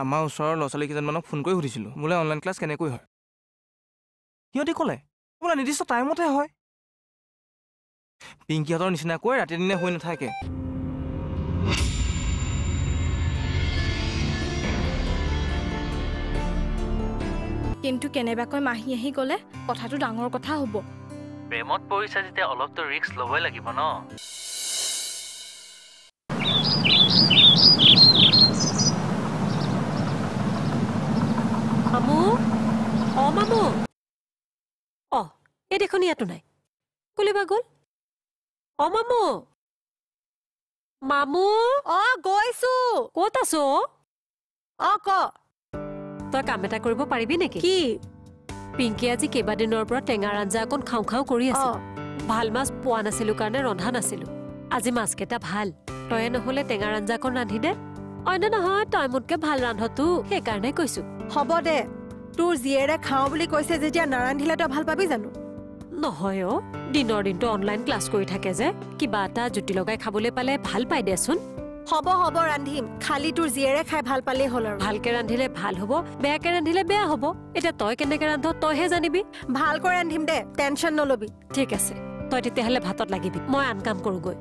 আমাৰ ওচৰৰ ল'ৰা ছোৱালী কেইজনমানক ফোন কৰি সুধিছিলোঁ বোলে অনলাইন ক্লাছ কেনেকৈ হয়। সিহঁতি ক'লে বোলে নিৰ্দিষ্ট টাইমতে হয়। পিংকিহঁতৰ নিচিনাকৈ ৰাতি দিনে হৈ নাথাকে। কিন্তু কেনেবাকৈ মাহী আহি গ'লে কথাটো ডাঙৰ কথা হ'ব। প্ৰেমত পৰিছা যেতিয়া অলপতো ৰিস্ক ল'বই লাগিব ন। মামু মামু এই দেখোন ইয়াতো নাই। কলিবা গ'ল? মামু মামু গৈছো। ক'ত আছো? ক তই কাম এটা কৰিব পাৰিবি নেকি? কি? পিংকি আজি কেইবাদিনৰ পৰা টেঙাৰ আঞ্জা অকণ খাওঁ খাওঁ কৰি আছে। ভাল মাছ পোৱা নাছিলো কাৰণে ৰন্ধা নাছিলো। আজি মাছকেইটা ভাল, তয়ে নহ'লে টেঙাৰ আঞ্জা অকণ ৰান্ধি দে। অন্য নহয়, তই মোতকে ভাল ৰান্ধতো, সেইকাৰণে কৈছো। হ'ব দে, তোৰ জীয়েৰে খাওঁ বুলি কৈছে যেতিয়া নাৰান্ধিলে তই ভাল পাবি জানো? নহয় দিনৰ দিনটো অনলাইন ক্লাছ কৰি থাকে যে, কিবা এটা জুতি লগাই খাবলৈ পালে ভাল পাই দেচোন। হ'ব ৰান্ধিম, খালি তোৰ জীয়েৰে খাই ভাল পালেই হ'ল আৰু। ভালকে ৰান্ধিলে ভাল হ'ব, বেয়াকে ৰান্ধিলে বেয়া হ'ব। এতিয়া তই কেনেকে ৰান্ধ তইহে জানিবি। ভালকৈ ৰান্ধিম দে, টেনচন নলবি। ঠিক আছে, তই তেতিয়াহ'লে ভাতত লাগিবি, মই আন কাম কৰোঁগৈ।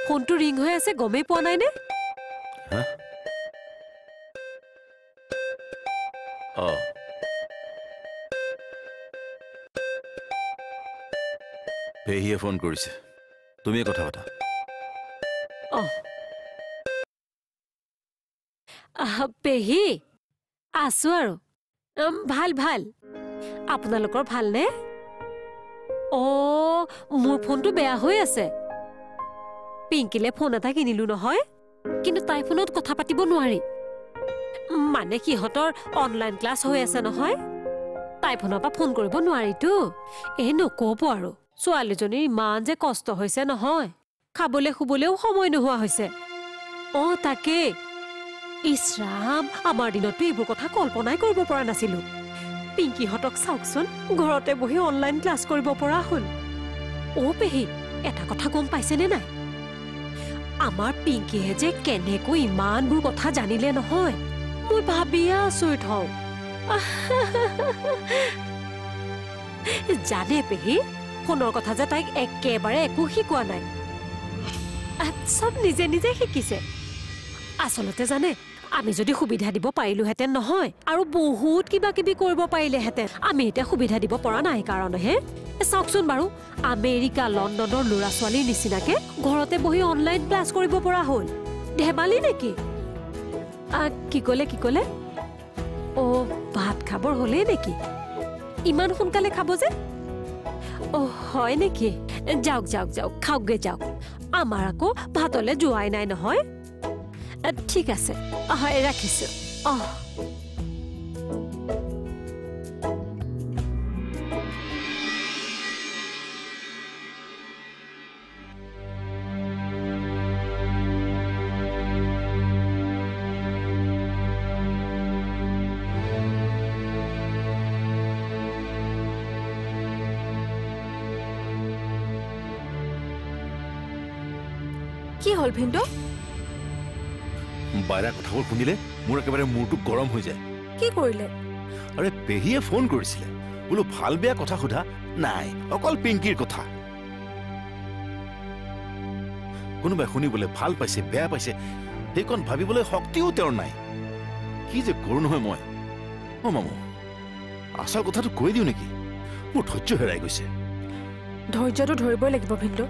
ফোনটো ৰিং হৈ আছে, গমেই পোৱা নাই নে? পেহীয়ে ফোন কৰিছে, তুমিয়ে কথা পাতা। পেহী আছো আৰু ভাল ভাল। আপোনালোকৰ ভালনে? মোৰ ফোনটো বেয়া হৈ আছে। পিংকিলে ফোন এটা কিনিলো নহয়, কিন্তু তাই ফোনত কথা পাতিব নোৱাৰি। মানে সিহঁতৰ অনলাইন ক্লাছ হৈ আছে নহয়, তাই ফোনৰ পৰা ফোন কৰিব নোৱাৰিতো। নকব আৰু, ছোৱালীজনীৰ ইমান যে কষ্ট হৈছে নহয়, খাবলৈ শুবলৈও সময় নোহোৱা হৈছে। তাকে ইছৰাম, আমাৰ দিনততো এইবোৰ কথা কল্পনাই কৰিব পৰা নাছিলো। পিংকিহঁতক চাওকচোন, ঘৰতে বহি অনলাইন ক্লাছ কৰিব পৰা হ'ল। পেহী, এটা কথা গম পাইছেনে নাই? আমাৰ পিংকিয়ে যে কেনেকৈ ইমানবোৰ কথা জানিলে নহয়, মই ভাবিয়ে আচৰিত হওঁ। জানে পেহী, ফোনৰ কথা যে তাইক একেবাৰে একো শিকোৱা নাই, চব নিজে নিজে শিকিছে। আচলতে জানে, আমি যদি সুবিধা দিব পাৰিলোহেঁতেন নহয়, আৰু বহুত কিবা কিবি কৰিব পাৰিলেহেঁতেন। আমি এতিয়া সুবিধা দিব পৰা নাই কাৰণেহে। চাওকচোন বাৰু, আমেৰিকা লণ্ডনৰ ল'ৰা ছোৱালীৰ নিচিনাকে ঘৰতে বহি অনলাইন ক্লাছ কৰিব পৰা হ'ল। ধেমালি নেকি? কি ক'লে? ভাত খাবৰ হ'লেই নেকি? ইমান সোনকালে খাব যে? হয় নেকি? যাওক খাওকগে যাওক। আমাৰ আকৌ ভাতলৈ যোৱাই নাই নহয়। ঠিক আছে, হয় ৰাখিছো। কি হ'ল ভিন্দু? বাইৰা কথাবোৰ শুনিলে মোৰ একেবাৰে মূৰটো গৰম হৈ যায়। কি কৰিলে? আৰে পেহীয়ে ফোন কৰিছিলে, বোলো ভাল বেয়া কথা সোধা নাই, অকল পিংকিৰ কথা। কোনোবাই শুনিবলৈ ভাল পাইছে বেয়া পাইছে সেইকণ ভাবিবলৈ শক্তিও তেওঁৰ নাই। কি যে কৰো নহয় মই। মামু, আচল কথাটো কৈ দিওঁ নেকি? মোৰ ধৈৰ্য হেৰাই গৈছে। ধৈৰ্যটো ধৰিবই লাগিব ভিন্দু।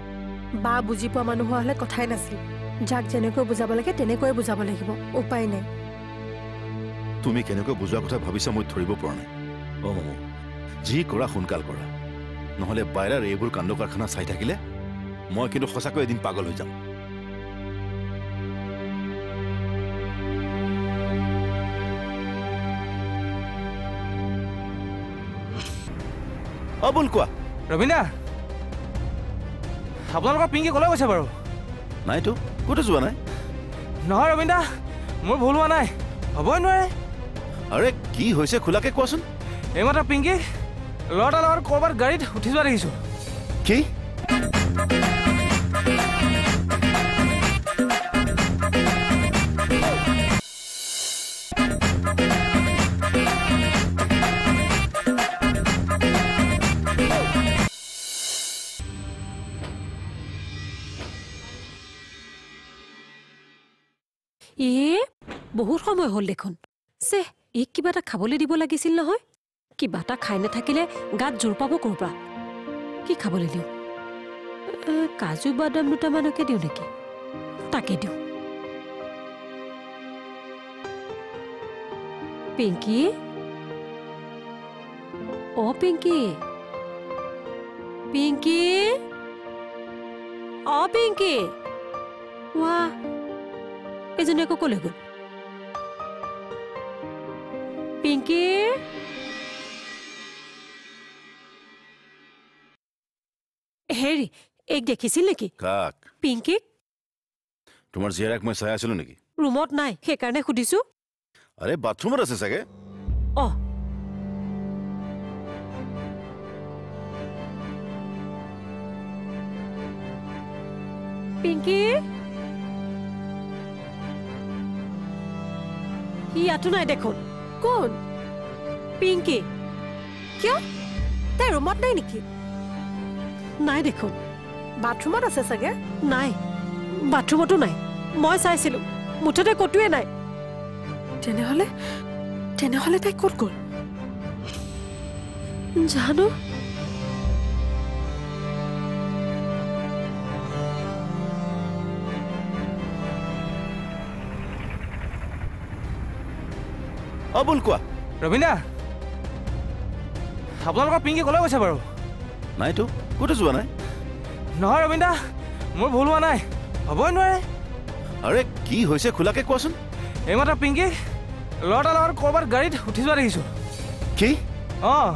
বা বুজি পোৱা মানুহ হোৱা হ'লে কথাই নাছিল। যাক যেনেকৈ বুজাব লাগে তেনেকৈয়ে বুজাব লাগিব, উপায় নাই। তুমি কেনেকৈ বুজোৱা কথা ভাবিছা মই ধৰিব পৰা নাই। মামু, যি কৰা সোনকাল কৰা, নহ'লে বাইৰাৰ এইবোৰ কাণ্ড কাৰখানা চাই থাকিলে মই কিন্তু সঁচাকৈ এদিন পাগল হৈ যাম। বল কোৱা। ৰবীনা, আপোনালোকৰ পিংকি ক'লৈ গৈছে বাৰু? নাইতো, ক'তো যোৱা নাই। নহয় ৰবীনা, মোৰ ভুল হোৱা নাই, হ'বই নোৱাৰে। আৰে কি হৈছে খোলাকে কোৱাচোন এইমাত্ৰ পিংকি ল'ৰাটাৰ লগত ক'ৰবাত গাড়ীত উঠি যোৱা দেখিছোঁ কি বহুত সময় হ'ল দেখোন চে এই কিবা এটা খাবলৈ দিব লাগিছিল নহয় কিবা এটা খাই নাথাকিলে গাত জোৰ পাব ক'ৰ পৰা কি খাবলৈ দিওঁ কাজু বাদাম দুটামানকে দিওঁ নেকি তাকে দিওঁ পিংকি অ পিংকি পিংকি অ পিংকি ৱাহ এজনী আকৌ ক'লৈ গ'ল পিংকি হেৰি এইক দেখিছিল নেকি কাক পিংকিক তোমাৰ জীয়েৰাক মই চাই আছিলো নেকি ৰুমত নাই সেইকাৰণে সুধিছো আৰে বাথৰুমত আছে চাগে অ পিংকি ইয়াতো নাই দেখোন কোন পিংকি কিয় তাই ৰুমত নাই নেকি নাই দেখোন বাথৰুমত আছে চাগে নাই বাথৰুমতো নাই মই চাইছিলো মুঠতে ক'তোৱে নাই তেনেহলে তাই ক'ত গ'ল জানো অবুল কোৱা ৰবীনা আপোনালোকৰ পিংকি ক'লৈ গৈছে বাৰু নাইতো ক'তো যোৱা নাই নহয় ৰবীনা মোৰ ভুল হোৱা নাই হ'বই নোৱাৰে আৰে কি হৈছে খোলাকে কোৱাচোন এইমাত্ৰ পিংকি ল'ৰাটাৰ লগত ক'ৰবাত গাড়ীত উঠি যোৱা দেখিছোঁ কি অঁ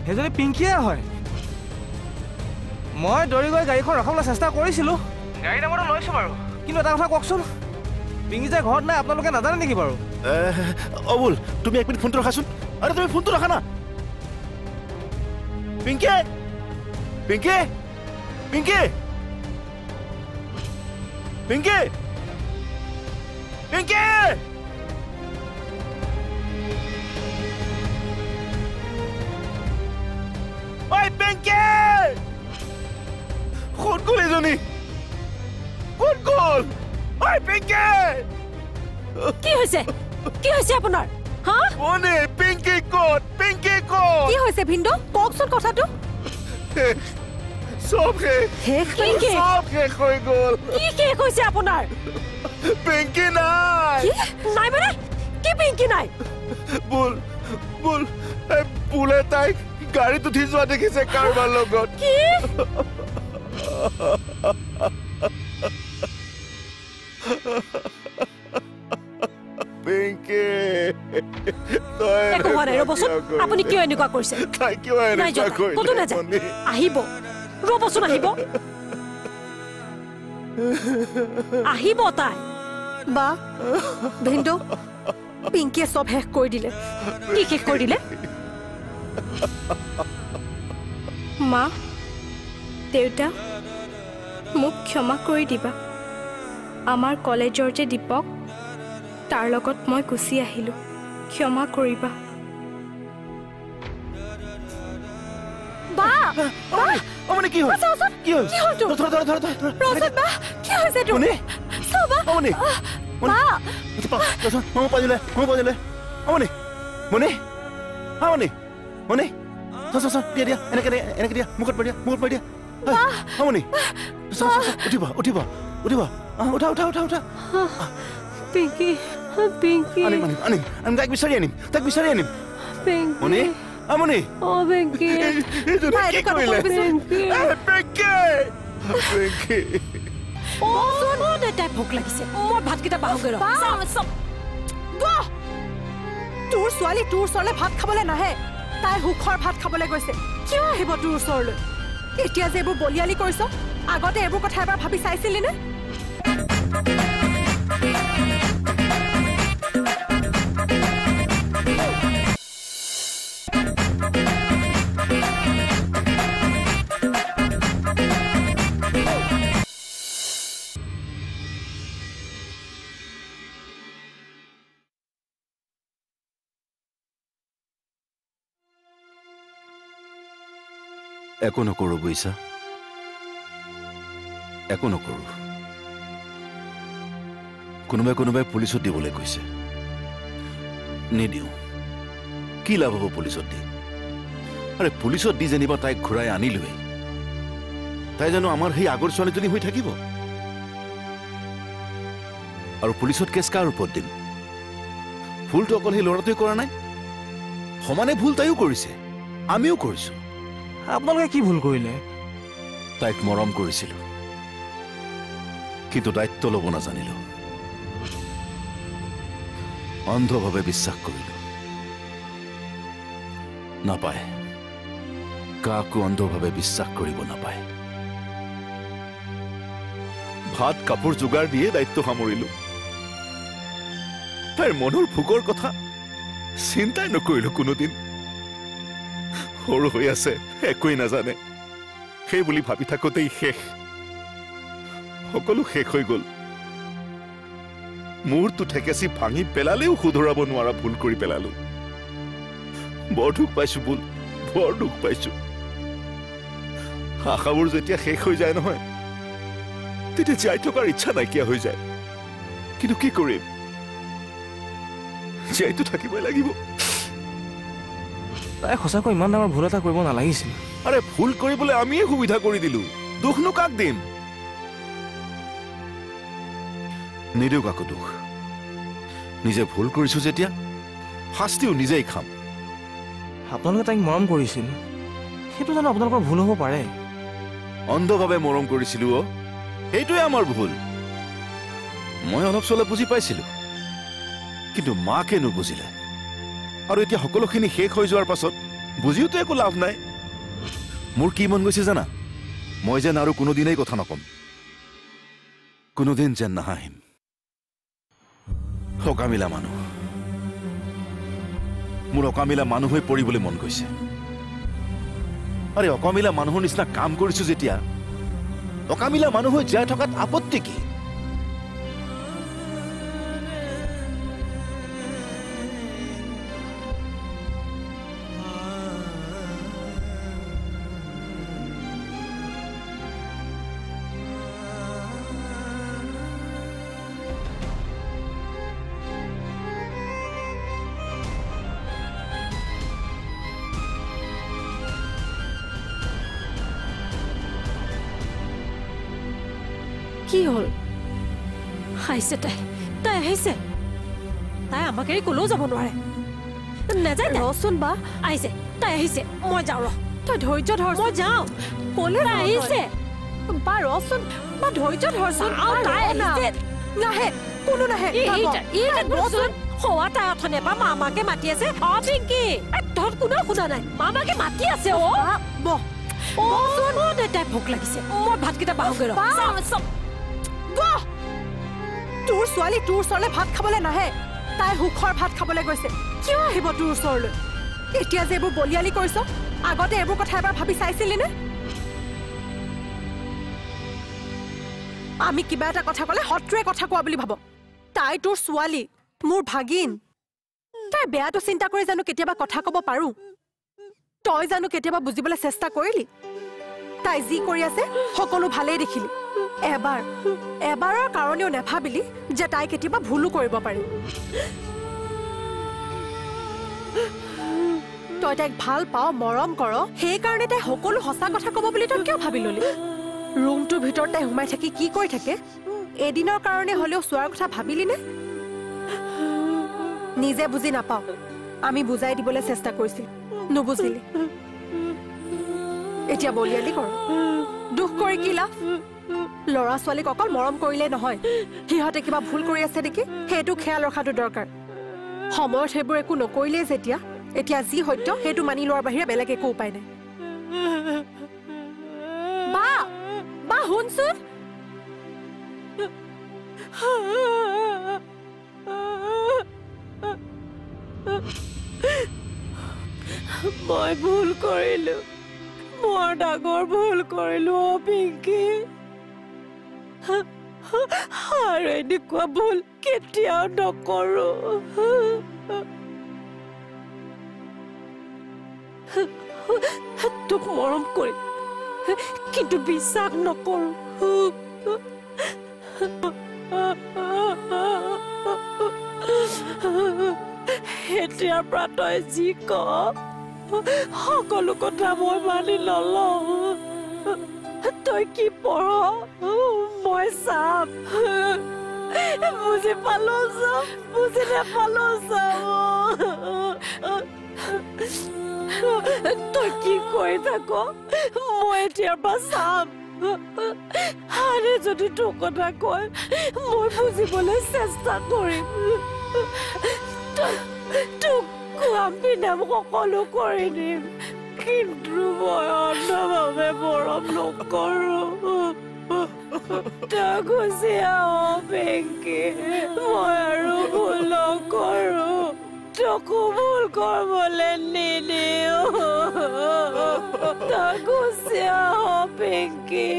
সেইজনী পিংকিয়ে হয় মই দৌৰি গৈ গাড়ীখন ৰখাবলৈ চেষ্টা কৰিছিলোঁ গাড়ী নাম্বাৰটো লৈছোঁ বাৰু কিন্তু এটা কথা কওকচোন পিংকি যে ঘৰত নাই আপোনালোকে নাজানে নেকি বাৰু অবুল তুমি এক মিনিট ফোনটো ৰখাচোন আৰে তুমি ফোনটো ৰখা না পিংকি পিংকি পিংকি পিংকি পিংকি ঐ পিংকি ক'ত গ'ল এজনী ক'ত গ'ল ঐ পিংকি কি হৈছে আপোনাৰ হা মনে পিংকি ক'ত পিংকি ক'ত কি হৈছে ভিন্দু কওকচোন কথাটো সব শেষ হৈ গ'ল কি শেষ হৈছে আপোনাৰ পিংকি নাই নাই মানে কি পিংকি নাই বুলে তাইক গাড়ীত উঠি যোৱা দেখিছে কাৰোবাৰ লগত কি পিংকি একো হোৱা নাই ৰ'বচোন আপুনি কিয় এনেকুৱা কৰিছে তাই কিয় এনেকুৱা কৰিলে ক'তো নাযায় আহিব ৰ'বচোন আহিব তাই বা ভিন্দু পিংকিয়ে চব শেষ কৰি দিলে কি শেষ কৰি দিলে মা দেউতা মোক ক্ষমা কৰি দিবা আমাৰ কলেজৰ যে দীপক তাৰ লগত মই গুচি আহিলোঁ ক্ষমা কৰিবা বা অমনি কি হ'ল কি হ'ল ধৰ কি হৈছে তোৰ চাবা অমনি বা মই পাজিলে অমনি মনি অমনি মনি দিয়া এনেকে দিয়া মুখত পাৰি দিয়া অমনি উঠিবা উঠা পিংকি আনিম তাইক বিচাৰি আনিম মনি আমনি অ পিংকি কি কৰিলে পিংকি তাই ভোক লাগিছে মোৰ ভাতকেইটা বাহুগৈ তোৰ ছোৱালী তোৰ ওচৰলৈ ভাত খাবলৈ নাহে তাই সুখৰ ভাত খাবলৈ গৈছে কিয় আহিব তোৰ ওচৰলৈ এতিয়া যে এইবোৰ বলিয়ালি কৰিছ আগতে এইবোৰ কথা এবাৰ ভাবি চাইছিলি নে একো নকৰো বুইছা, একো নকৰো। কোনোবাই পুলিচত দিবলৈ কৈছে, নিদিওঁ। কি লাভ হ'ব পুলিচত দি? আৰে পুলিচত দি যেনিবা তাইক ঘূৰাই আনিলোৱে, তাই জানো আমাৰ সেই আগৰ ছোৱালীজনী হৈ থাকিব? আৰু পুলিচত কেছ কাৰ ওপৰত দিম? ভুলটো অকল সেই ল'ৰাটোৱে কৰা নাই, সমানে ভুল তাইও কৰিছে, আমিও কৰিছো। আপোনালোকে কি ভুল কৰিলে? তাইক মৰম কৰিছিলো, কিন্তু দায়িত্ব ল'ব নাজানিলো, অন্ধভাৱে বিশ্বাস কৰিলো। নাপায়, কাকো অন্ধভাৱে বিশ্বাস কৰিব নাপায়। ভাত কাপোৰ যোগাৰ দিয়ে দায়িত্ব সামৰিলো, তাইৰ মনৰ ভোকৰ কথা চিন্তাই নকৰিলো কোনোদিন। সৰু হৈ আছে, একোৱেই নাজানে, সেই বুলি ভাবি থাকোঁতেই শেষ, সকলো শেষ হৈ গ'ল। মূৰটো ঠেকেচি ভাঙি পেলালেও শুধৰাব নোৱাৰা ভুল কৰি পেলালো। বৰ দুখ পাইছো বুল, বৰ দুখ পাইছো। আশাবোৰ যেতিয়া শেষ হৈ যায় নহয়, তেতিয়া জীয়াই থকাৰ ইচ্ছা নাইকিয়া হৈ যায়। কিন্তু কি কৰিম, জীয়াইতো থাকিবই লাগিব। তাই সঁচাকৈ ইমান ডাঙৰ ভুল এটা কৰিব নালাগিছিল। আৰে ভুল কৰিবলৈ আমিয়ে সুবিধা কৰি দিলো, দুখনো কাক দিম? নিদিওঁ কাকো দুখ। নিজে ভুল কৰিছো যেতিয়া শাস্তিও নিজেই খাম। আপোনালোকে তাইক মৰম কৰিছিল, সেইটো জানো আপোনালোকৰ ভুল হ'ব পাৰে? অন্ধভাৱে মৰম কৰিছিলো, সেইটোৱে আমাৰ ভুল। মই অলপ চলপ বুজি পাইছিলো, কিন্তু মাকে নুবুজিলে। আৰু এতিয়া সকলোখিনি শেষ হৈ যোৱাৰ পাছত বুজিওতো একো লাভ নাই। মোৰ কি মন গৈছে জানা? মই যেন আৰু কোনোদিনেই কথা নকম, কোনোদিন যেন নাহাঁহিম। অকামিলা মানুহ, মোৰ অকামিলা মানুহ হৈ পৰিবলৈ মন গৈছে। আৰে অকামিলা মানুহৰ নিচিনা কাম কৰিছো যেতিয়া, অকামিলা মানুহ হৈ জীয়াই থকাত আপত্তি কি? কি হ'ল? আহিছে তাই, তাই আহিছে। তাই আমাক এৰি কলৈও যাব নোৱাৰে, নাযায়। ৰচোন বা, আহিছে, তাই আহিছে, মই যাওঁ। ৰ, তই ধৈৰ্য ধৰ, মই যাওঁ। কলে তাই আহিছে। বা ৰচোন, বা ধৈৰ্য ধৰচোন। তাই আহিছে। নাহে, কোনো নাহে। হোৱা তাই অথনে বা মামাকে মাতি আছে। অ পিংকি, তহঁত কোনেও শুনা নাই, মামাকে মাতি আছে। তাই ভোক লাগিছে, মই ভাতকেইটা বাহুগে। তোৰ ছোৱালী তোৰ ওচৰলৈ ভাত খাবলৈ নাহে, তাই সুখৰ ভাত খাবলৈ গৈছে। কিয় আহিব তোৰ ওচৰলৈ? এতিয়া যে এইবোৰ বলিয়ালি কৰিছ, আগতে এইবোৰ কথা এবাৰ ভাবি চাইছিলি নে? আমি কিবা এটা কথা কলে শত্ৰুৱে কথা কোৱা বুলি ভাব। তাই তোৰ ছোৱালী, মোৰ ভাগিন। তাই বেয়াটো চিন্তা কৰি জানো কেতিয়াবা কথা কব পাৰো? তই জানো কেতিয়াবা বুজিবলৈ চেষ্টা কৰিলি? তাই যি কৰি আছে সকলো ভালেই দেখিলি, এবাৰৰ কাৰণেও নেভাবিলি যে তাই কেতিয়াবা ভুলো কৰিব পাৰি। তই তাইক ভাল পাও, মৰম কৰ, সেইকাৰণে তাই সকলো সঁচা কথা কব বুলি তই কিয় ভাবি ললি? ৰুমটোৰ ভিতৰত তাই সোমাই থাকি কি কৰি থাকে, এদিনৰ কাৰণে হলেও চোৱাৰ কথা ভাবিলি নে? নিজে বুজি নাপাও, আমি বুজাই দিবলৈ চেষ্টা কৰিছিল, নুবুজিলি। এতিয়া বলিয়ালি কৰ, দুখ কৰি কি লাভ? ল'ৰা ছোৱালীক অকল মৰম কৰিলে নহয়, সিহঁতে কিবা ভুল কৰি আছে নেকি সেইটো খেয়াল ৰখাটো দৰকাৰ। সময়ত সেইবোৰ একো নকৰিলে যেতিয়া, এতিয়া যি সত্য সেইটো মানি লোৱাৰ বাহিৰে বেলেগ একো উপায় নাই। বা বা শুনচোন, মই ভুল কৰিলো, বৰ ডাঙৰ ভুল কৰিলো। অ পিংকি, আৰু এনেকুৱা ভুল কেতিয়াও নকৰো। তোক মৰম কৰি কিন্তু বিশ্বাস নকৰো এতিয়াৰ পৰা তই যি ক সকলো কথা মই মানি নলওঁ তই কি পঢ় মই চাম বুজি পালো চাম বুজি নাপালো চাম তই কি কৰি থাক মই এতিয়াৰ পৰা চাম আৰে যদি তোৰ কথা কয় মই বুজিবলৈ চেষ্টা কৰিম তোক কোৱাম পিনাম সকলো কৰি দিম কিন্তু মই অন্ধভাৱে মৰম নকৰো তই গুচি আহ বেংকি মই আৰু ভুল নকৰো তোকো ভুল কৰিবলৈ নিদিও তই গুচি আহ বেংকি